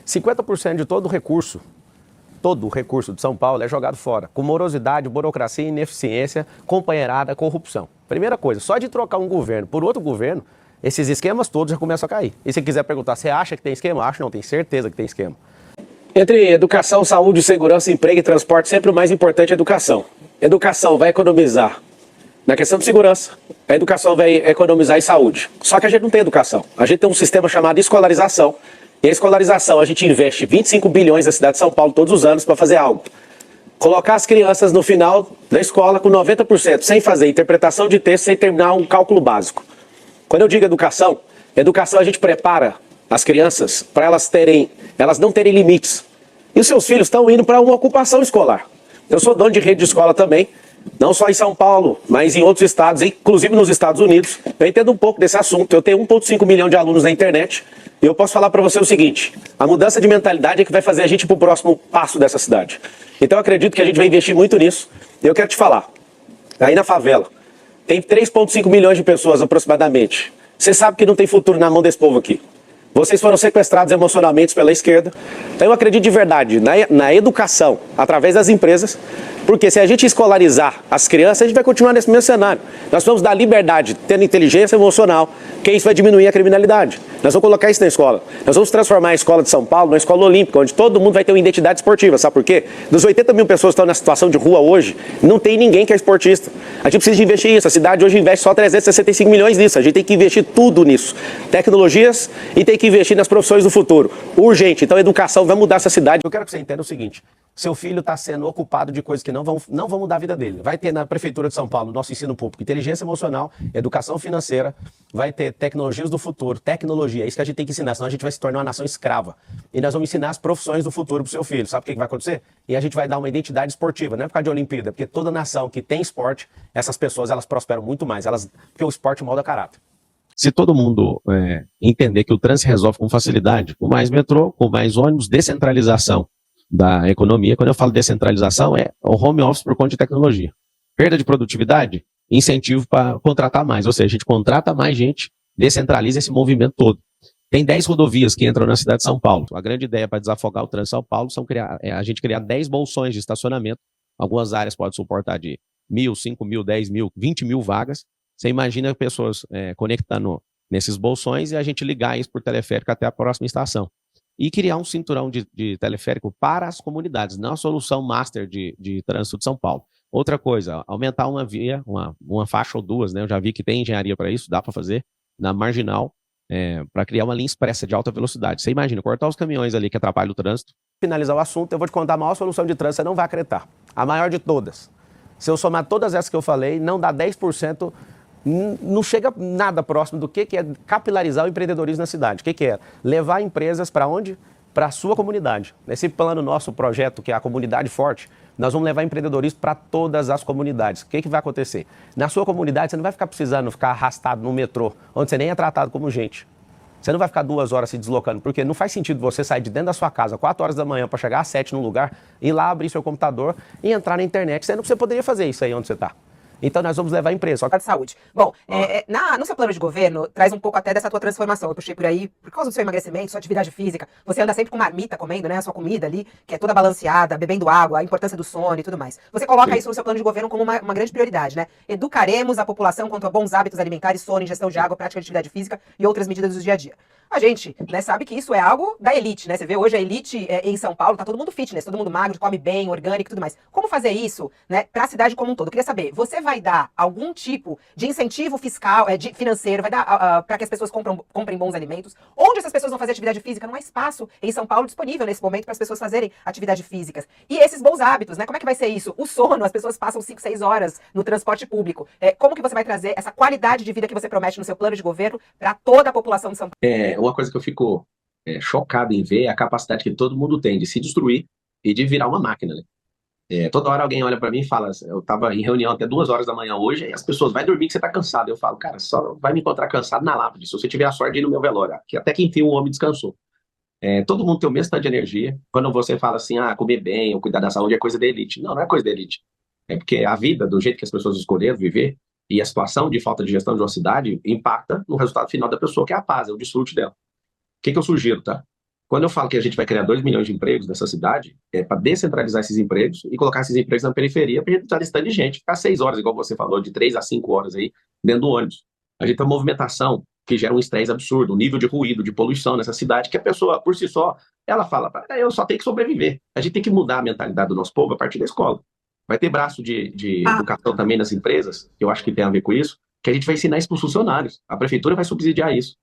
50% de todo o recurso de São Paulo é jogado fora, com morosidade, burocracia, ineficiência, companheirada, corrupção. Primeira coisa, só de trocar um governo por outro governo, esses esquemas todos já começam a cair. E se quiser perguntar, você acha que tem esquema? Acho, não, tenho certeza que tem esquema. Entre educação, saúde, segurança, emprego e transporte, sempre o mais importante é educação. Educação vai economizar na questão de segurança, a educação vai economizar em saúde. Só que a gente não tem educação. A gente tem um sistema chamado escolarização. E a escolarização, a gente investe 25 bilhões na cidade de São Paulo todos os anos para fazer algo. Colocar as crianças no final da escola com 90%, sem fazer interpretação de texto, sem terminar um cálculo básico. Quando eu digo educação a gente prepara as crianças para elas não terem limites. E os seus filhos estão indo para uma ocupação escolar. Eu sou dono de rede de escola também, não só em São Paulo, mas em outros estados, inclusive nos Estados Unidos. Eu entendo um pouco desse assunto. Eu tenho 1,5 milhão de alunos na internet e eu posso falar para você o seguinte: a mudança de mentalidade é que vai fazer a gente ir para o próximo passo dessa cidade. Então eu acredito que a gente vai investir muito nisso. E eu quero te falar, aí na favela, tem 3,5 milhões de pessoas aproximadamente. Você sabe que não tem futuro na mão desse povo aqui. Vocês foram sequestrados emocionalmente pela esquerda. Então eu acredito de verdade na educação, através das empresas, porque se a gente escolarizar as crianças, a gente vai continuar nesse mesmo cenário. Nós vamos dar liberdade, tendo inteligência emocional, que isso vai diminuir a criminalidade. Nós vamos colocar isso na escola. Nós vamos transformar a escola de São Paulo numa escola olímpica, onde todo mundo vai ter uma identidade esportiva. Sabe por quê? Dos 80 mil pessoas que estão na situação de rua hoje, não tem ninguém que é esportista. A gente precisa de investir nisso. A cidade hoje investe só 365 milhões nisso. A gente tem que investir tudo nisso. Tecnologias e tem que investir nas profissões do futuro. Urgente. Então a educação vai mudar essa cidade. Eu quero que você entenda o seguinte: seu filho está sendo ocupado de coisas que não vão mudar a vida dele. Vai ter na Prefeitura de São Paulo, nosso ensino público, inteligência emocional, educação financeira, vai ter tecnologias do futuro, tecnologia. É isso que a gente tem que ensinar, senão a gente vai se tornar uma nação escrava. E nós vamos ensinar as profissões do futuro para o seu filho. Sabe o que vai acontecer? E a gente vai dar uma identidade esportiva, não é por causa de Olimpíada, porque toda nação que tem esporte, essas pessoas elas prosperam muito mais, porque o esporte molda caráter. Se todo mundo entender que o trânsito resolve com facilidade, com mais metrô, com mais ônibus, descentralização da economia. Quando eu falo descentralização, é o home office por conta de tecnologia. Perda de produtividade, incentivo para contratar mais. Ou seja, a gente contrata mais gente, descentraliza esse movimento todo. Tem 10 rodovias que entram na cidade de São Paulo. A grande ideia para desafogar o trânsito de São Paulo é a gente criar 10 bolsões de estacionamento. Algumas áreas podem suportar de 1.000, 5.000, 10.000, 20.000 vagas. Você imagina pessoas conectando nesses bolsões e a gente ligar isso por teleférico até a próxima estação. E criar um cinturão de teleférico para as comunidades, não a solução master de trânsito de São Paulo. Outra coisa, aumentar uma via, uma faixa ou duas, né? Eu já vi que tem engenharia para isso, dá para fazer, na marginal, para criar uma linha expressa de alta velocidade. Você imagina, cortar os caminhões ali que atrapalham o trânsito. Finalizar o assunto, eu vou te contar a maior solução de trânsito, você não vai acreditar. A maior de todas. Se eu somar todas essas que eu falei, não dá 10%. Não chega nada próximo do que é capilarizar o empreendedorismo na cidade. O que é? Levar empresas para onde? Para a sua comunidade. Nesse plano nosso, projeto, que é a Comunidade Forte, nós vamos levar empreendedorismo para todas as comunidades. O que vai acontecer? Na sua comunidade, você não vai ficar precisando ficar arrastado no metrô, onde você nem é tratado como gente. Você não vai ficar 2 horas se deslocando, porque não faz sentido você sair de dentro da sua casa 4 horas da manhã para chegar às 7 num lugar, ir lá abrir seu computador e entrar na internet, sendo que você poderia fazer isso aí onde você está. Então nós vamos levar a empresa. Só que... de saúde. Bom, no seu plano de governo, traz um pouco até dessa tua transformação. Eu puxei por aí, por causa do seu emagrecimento, sua atividade física. Você anda sempre com marmita comendo, né? A sua comida ali, que é toda balanceada, bebendo água, a importância do sono e tudo mais. Você coloca isso no seu plano de governo como uma grande prioridade, né? Educaremos a população quanto a bons hábitos alimentares, sono, ingestão de água, prática de atividade física e outras medidas do dia a dia. A gente, né, sabe que isso é algo da elite, né? Você vê hoje a elite em São Paulo, tá todo mundo fitness, todo mundo magro, come bem, orgânico e tudo mais. Como fazer isso, né, para a cidade como um todo? Eu queria saber, você vai dar algum tipo de incentivo fiscal, financeiro, vai dar para que as pessoas comprem bons alimentos? Onde essas pessoas vão fazer atividade física? Não há espaço em São Paulo disponível nesse momento para as pessoas fazerem atividades físicas. E esses bons hábitos, né? Como é que vai ser isso? O sono, as pessoas passam 5, 6 horas no transporte público. Como que você vai trazer essa qualidade de vida que você promete no seu plano de governo para toda a população de São Paulo? Uma coisa que eu fico chocado em ver é a capacidade que todo mundo tem de se destruir e de virar uma máquina, né? Toda hora alguém olha para mim e fala, eu estava em reunião até 2 horas da manhã hoje, e as pessoas, vai dormir que você está cansado. Eu falo, cara, só vai me encontrar cansado na lápide, se você tiver a sorte de ir no meu velório, que até que enfim o homem descansou. Todo mundo tem o mesmo tanto de energia. Quando você fala assim, comer bem ou cuidar da saúde é coisa da elite. Não, não é coisa da elite. É porque a vida, do jeito que as pessoas escolheram viver, e a situação de falta de gestão de uma cidade impacta no resultado final da pessoa, que é a paz, é o desfrute dela. O que eu sugiro, tá? Quando eu falo que a gente vai criar 2 milhões de empregos nessa cidade, é para descentralizar esses empregos e colocar esses empregos na periferia para a gente precisar desse tanto de gente. Ficar 6 horas, igual você falou, de 3 a 5 horas aí dentro do ônibus. A gente tem uma movimentação que gera um estresse absurdo, um nível de ruído, de poluição nessa cidade, que a pessoa, por si só, ela fala, eu só tenho que sobreviver. A gente tem que mudar a mentalidade do nosso povo a partir da escola. Vai ter braço de educação também nas empresas, que eu acho que tem a ver com isso, que a gente vai ensinar isso para os funcionários. A prefeitura vai subsidiar isso.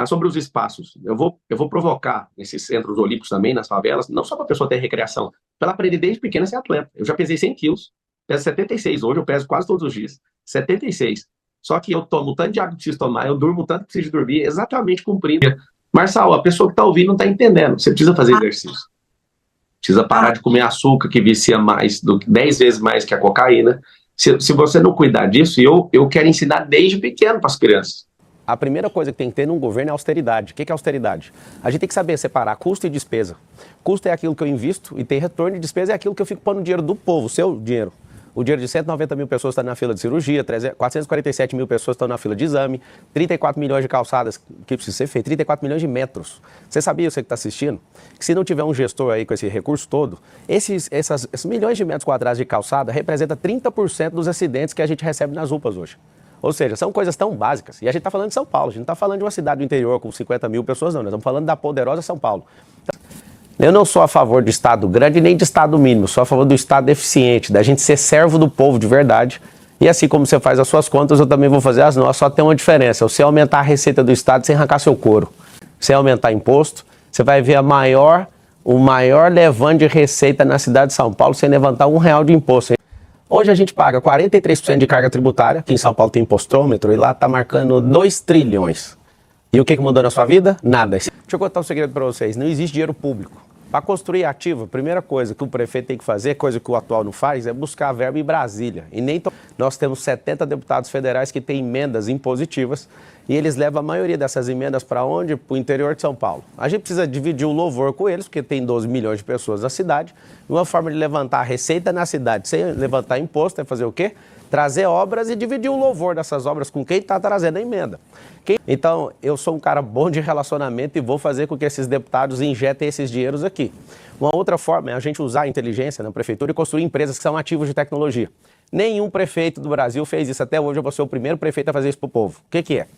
Sobre os espaços, eu vou provocar nesses centros olímpicos também, nas favelas, não só para a pessoa ter recreação, para ela aprender desde pequena a ser atleta. Eu já pesei 100 quilos, peso 76 hoje, eu peso quase todos os dias. 76. Só que eu tomo o tanto de água que preciso tomar, eu durmo o tanto que preciso dormir, exatamente cumprindo. Marçal, a pessoa que está ouvindo não está entendendo. Você precisa fazer exercício. Precisa parar de comer açúcar, que vicia mais, 10 vezes mais que a cocaína. Se você não cuidar disso, eu quero ensinar desde pequeno para as crianças. A primeira coisa que tem que ter num governo é austeridade. O que é austeridade? A gente tem que saber separar custo e despesa. Custo é aquilo que eu invisto e tem retorno, e despesa é aquilo que eu fico pondo no dinheiro do povo, o seu dinheiro. O dinheiro de 190 mil pessoas está na fila de cirurgia, 447 mil pessoas estão na fila de exame, 34 milhões de calçadas que precisa ser feito, 34 milhões de metros. Você sabia, você que está assistindo, que se não tiver um gestor aí com esse recurso todo, esses milhões de metros quadrados de calçada representa 30% dos acidentes que a gente recebe nas UPAs hoje. Ou seja, são coisas tão básicas. E a gente está falando de São Paulo, a gente não está falando de uma cidade do interior com 50 mil pessoas, não. Nós estamos falando da poderosa São Paulo. Eu não sou a favor de Estado grande nem de Estado mínimo, sou a favor do Estado eficiente, da gente ser servo do povo de verdade. E assim como você faz as suas contas, eu também vou fazer as nossas, só tem uma diferença. Você aumentar a receita do Estado sem arrancar seu couro. Você aumentar imposto, você vai ver o maior levante de receita na cidade de São Paulo sem levantar R$1 de imposto. Hoje a gente paga 43% de carga tributária, aqui em São Paulo tem impostômetro, e lá está marcando 2 trilhões. E o que mudou na sua vida? Nada. Deixa eu contar um segredo para vocês, não existe dinheiro público. Para construir ativo, a primeira coisa que o prefeito tem que fazer, coisa que o atual não faz, é buscar verba em Brasília. E nem nós temos 70 deputados federais que têm emendas impositivas e eles levam a maioria dessas emendas para onde? Para o interior de São Paulo. A gente precisa dividir o louvor com eles, porque tem 12 milhões de pessoas na cidade. Uma forma de levantar a receita na cidade sem levantar imposto é fazer o quê? Trazer obras e dividir o louvor dessas obras com quem está trazendo a emenda. Então, eu sou um cara bom de relacionamento e vou fazer com que esses deputados injetem esses dinheiros aqui. Uma outra forma é a gente usar a inteligência na prefeitura e construir empresas que são ativos de tecnologia. Nenhum prefeito do Brasil fez isso até hoje, eu vou ser o primeiro prefeito a fazer isso para o povo. O que é?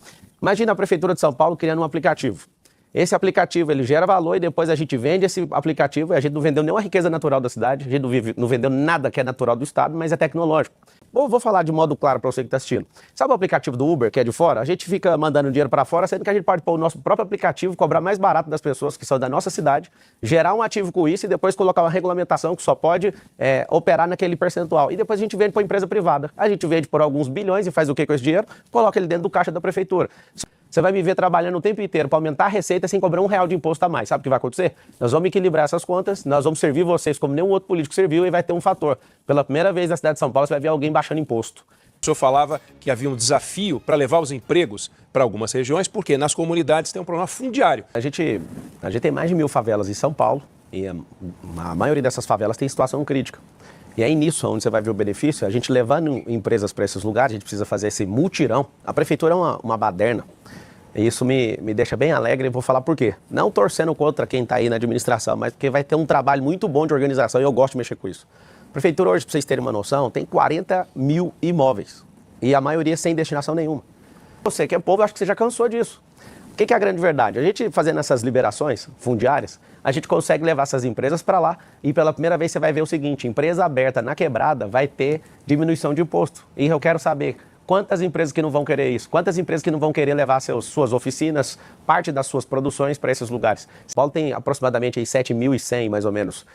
Imagina a Prefeitura de São Paulo criando um aplicativo. Esse aplicativo, ele gera valor e depois a gente vende esse aplicativo e a gente não vendeu nenhuma riqueza natural da cidade, a gente não vendeu nada que é natural do estado, mas é tecnológico. Vou falar de modo claro para você que está assistindo. Sabe o aplicativo do Uber, que é de fora? A gente fica mandando dinheiro para fora, sendo que a gente pode pôr o nosso próprio aplicativo, cobrar mais barato das pessoas que são da nossa cidade, gerar um ativo com isso e depois colocar uma regulamentação que só pode operar naquele percentual. E depois a gente vende para empresa privada. A gente vende por alguns bilhões e faz o que com esse dinheiro? Coloca ele dentro do caixa da prefeitura. Você vai me ver trabalhando o tempo inteiro para aumentar a receita sem cobrar R$1 de imposto a mais. Sabe o que vai acontecer? Nós vamos equilibrar essas contas, nós vamos servir vocês como nenhum outro político serviu e vai ter um fator. Pela primeira vez na cidade de São Paulo, você vai ver alguém baixando imposto. O senhor falava que havia um desafio para levar os empregos para algumas regiões, porque nas comunidades tem um problema fundiário. A gente tem mais de 1.000 favelas em São Paulo e a maioria dessas favelas tem situação crítica. E aí nisso, onde você vai ver o benefício, a gente levando empresas para esses lugares, a gente precisa fazer esse mutirão. A prefeitura é uma baderna. E isso me deixa bem alegre e vou falar por quê. Não torcendo contra quem está aí na administração, mas porque vai ter um trabalho muito bom de organização e eu gosto de mexer com isso. A prefeitura hoje, para vocês terem uma noção, tem 40 mil imóveis e a maioria sem destinação nenhuma. Você que é povo, acho que você já cansou disso. O que é a grande verdade? A gente fazendo essas liberações fundiárias, a gente consegue levar essas empresas para lá e pela primeira vez você vai ver o seguinte, empresa aberta na quebrada vai ter diminuição de imposto. E eu quero saber quantas empresas que não vão querer isso, quantas empresas que não vão querer levar suas oficinas, parte das suas produções para esses lugares. São Paulo tem aproximadamente 7.100, mais ou menos,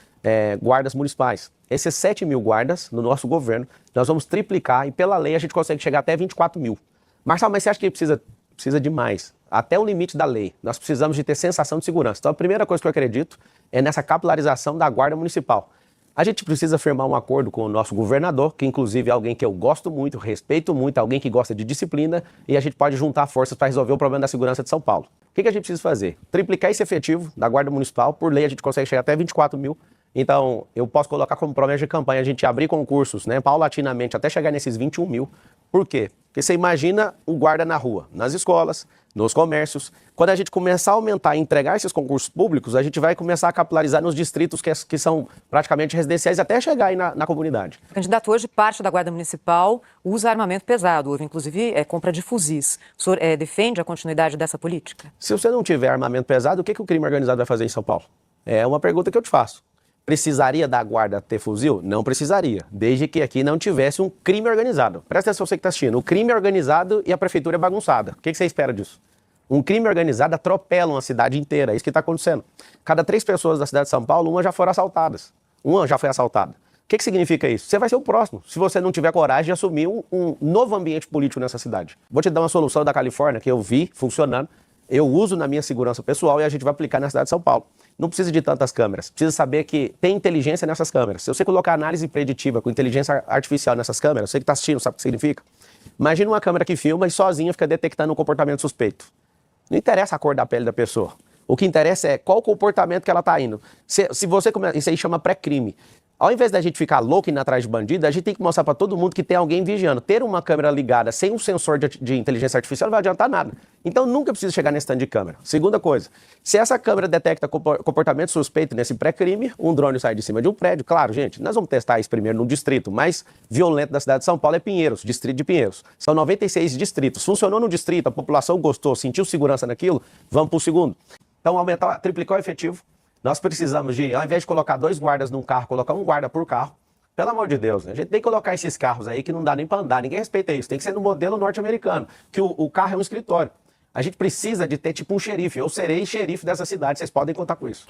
guardas municipais. Esses 7.000 guardas, no nosso governo, nós vamos triplicar e pela lei a gente consegue chegar até 24 mil. Marcelo, mas você acha que precisa de mais? Até o limite da lei. Nós precisamos de ter sensação de segurança. Então a primeira coisa que eu acredito é nessa capilarização da guarda municipal. A gente precisa firmar um acordo com o nosso governador, que inclusive é alguém que eu gosto muito, respeito muito, alguém que gosta de disciplina, e a gente pode juntar forças para resolver o problema da segurança de São Paulo. O que a gente precisa fazer? Triplicar esse efetivo da Guarda Municipal, por lei a gente consegue chegar até 24 mil, Então, eu posso colocar como promessa de campanha a gente abrir concursos, né, paulatinamente, até chegar nesses 21 mil. Por quê? Porque você imagina o guarda na rua, nas escolas, nos comércios. Quando a gente começar a aumentar e entregar esses concursos públicos, a gente vai começar a capilarizar nos distritos que são praticamente residenciais até chegar aí na comunidade. O candidato hoje, parte da Guarda Municipal usa armamento pesado, houve inclusive compra de fuzis. O senhor defende a continuidade dessa política? Se você não tiver armamento pesado, o que o crime organizado vai fazer em São Paulo? É uma pergunta que eu te faço. Precisaria da guarda ter fuzil? Não precisaria, desde que aqui não tivesse um crime organizado. Presta atenção você que está assistindo. O crime é organizado e a prefeitura é bagunçada. O que você espera disso? Um crime organizado atropela uma cidade inteira. É isso que está acontecendo. Cada 3 pessoas da cidade de São Paulo, uma já foram assaltadas. Uma já foi assaltada. O que significa isso? Você vai ser o próximo, se você não tiver coragem de assumir um novo ambiente político nessa cidade. Vou te dar uma solução da Califórnia que eu vi funcionando. Eu uso na minha segurança pessoal e a gente vai aplicar na cidade de São Paulo. Não precisa de tantas câmeras, precisa saber que tem inteligência nessas câmeras. Se você colocar análise preditiva com inteligência artificial nessas câmeras, você que está assistindo sabe o que significa? Imagina uma câmera que filma e sozinha fica detectando um comportamento suspeito. Não interessa a cor da pele da pessoa. O que interessa é qual o comportamento que ela está indo. Se você começa, isso aí chama pré-crime. Ao invés da gente ficar louco indo atrás de bandido, a gente tem que mostrar para todo mundo que tem alguém vigiando. Ter uma câmera ligada sem um sensor de inteligência artificial não vai adiantar nada. Então nunca precisa chegar nesse tanto de câmera. Segunda coisa, se essa câmera detecta comportamento suspeito nesse pré-crime, um drone sai de cima de um prédio. Claro, gente, nós vamos testar isso primeiro no distrito mais violento da cidade de São Paulo é Pinheiros, distrito de Pinheiros. São 96 distritos. Funcionou no distrito, a população gostou, sentiu segurança naquilo, vamos para o segundo. Então aumentar, triplicar o efetivo. Nós precisamos de, ao invés de colocar 2 guardas num carro, colocar um guarda por carro. Pelo amor de Deus, né? A gente tem que colocar esses carros aí que não dá nem para andar. Ninguém respeita isso. Tem que ser no modelo norte-americano, que o carro é um escritório. A gente precisa de ter tipo um xerife. Eu serei xerife dessa cidade, vocês podem contar com isso.